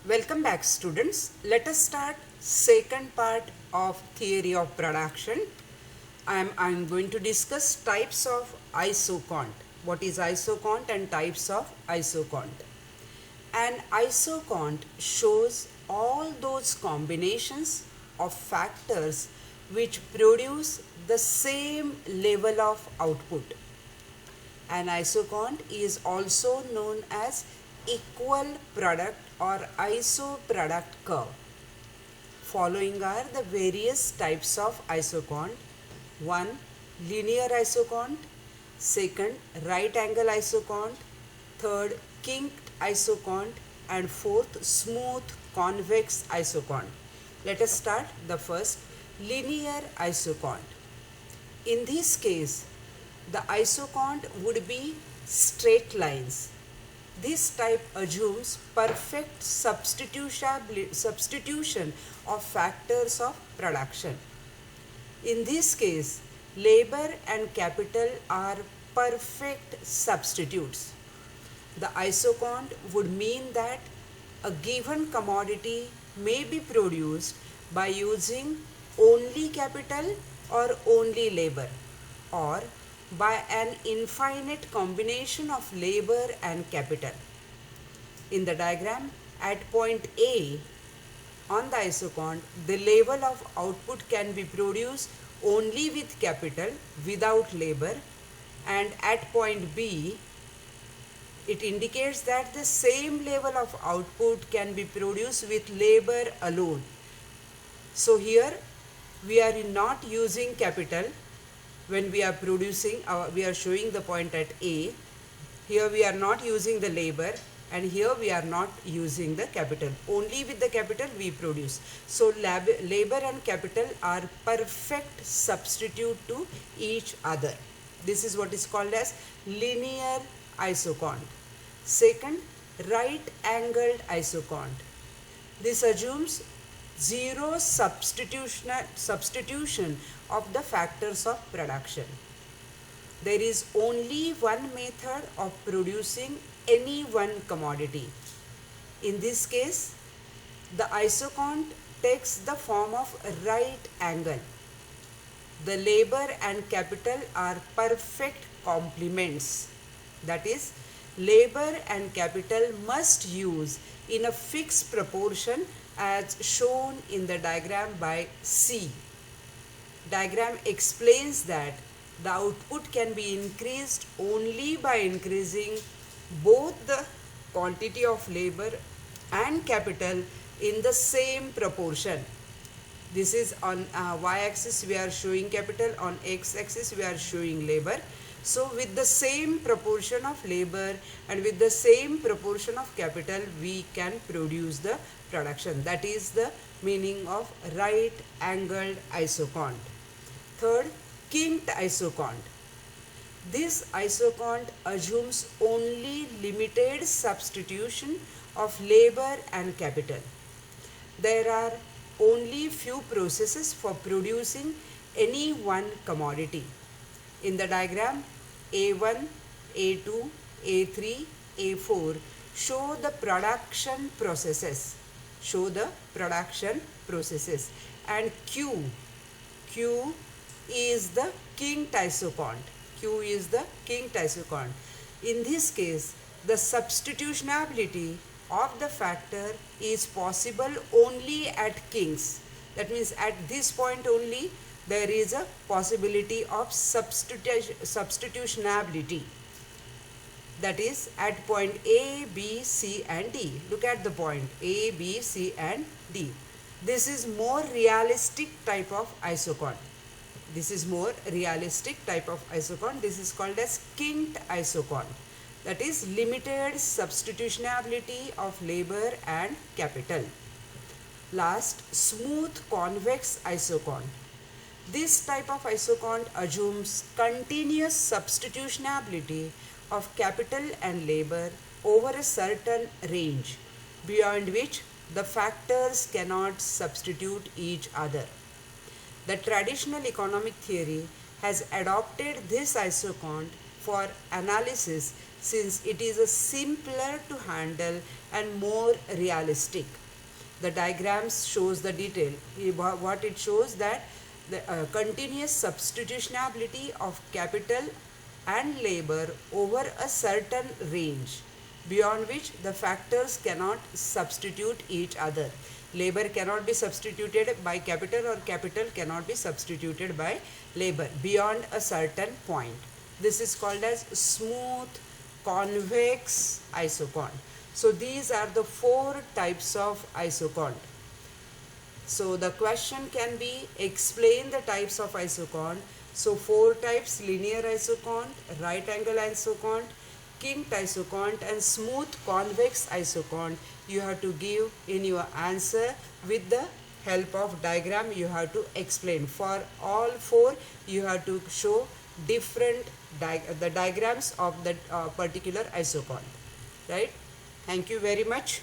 Welcome back, students. Let us start second part of theory of production. I'm going to discuss types of isocont. What is isocont and types of isocont? An isocont shows all those combinations of factors which produce the same level of output. An isocont is also known as equal product or isoproduct curve. Following are the various types of isocont. One, linear isocont. Second, right angle isocont. Third, kinked isocont. And fourth, smooth convex isocont. Let us start the first, linear isocont. In this case, the isocont would be straight lines. This type assumes perfect substitution of factors of production. In this case, labor and capital are perfect substitutes. The isocont would mean that a given commodity may be produced by using only capital or only labor, or by an infinite combination of labor and capital. In the diagram, at point A on the isocont, the level of output can be produced only with capital without labor, and at point B, it indicates that the same level of output can be produced with labor alone. So here we are not using capital when we are producing, we are showing the point at A. Here we are not using the labor, and here we are not using the capital. Only with the capital we produce. So labor and capital are perfect substitute to each other. This is what is called as linear isocont. Second, right angled isocont. This assumes zero substitution of the factors of production. There is only one method of producing any one commodity. In this case, the isocont takes the form of right angle. The labor and capital are perfect complements. That is, labor and capital must use in a fixed proportion as shown in the diagram by C. Diagram explains that the output can be increased only by increasing both the quantity of labor and capital in the same proportion. This is on y-axis we are showing capital, on x-axis we are showing labor. So with the same proportion of labor and with the same proportion of capital, we can produce the production. That is the meaning of right angled isocont. Third, kinked isocont. This isocont assumes only limited substitution of labor and capital. There are only few processes for producing any one commodity. In the diagram, A1, A2, A3, A4 show the production processes. And Q is the kinked isocont. In this case, the substitutionability of the factor is possible only at kinks. That means at this point only there is a possibility of substitutionability. That is at point A, B, C and D. Look at the point A, B, C and D. This is more realistic type of isocont. This is called as kinked isocont. That is limited substitutionability of labor and capital. Last, smooth convex isocont. This type of isocont assumes continuous substitutionability of capital and labor over a certain range, beyond which the factors cannot substitute each other. The traditional economic theory has adopted this isocont for analysis since it is simpler to handle and more realistic. The diagrams shows the detail. What it shows that the continuous substitutionability of capital and labor over a certain range beyond which the factors cannot substitute each other. Labor cannot be substituted by capital or capital cannot be substituted by labor beyond a certain point. This is called as smooth convex isocont. So these are the 4 types of isocont. So the question can be explain the types of isocont. So 4 types: linear isocont, right angle isocont, kinked isocont and smooth convex isocont. You have to give in your answer with the help of diagram. You have to explain. For all 4 you have to show different the diagrams of that particular isocont, right? Thank you very much.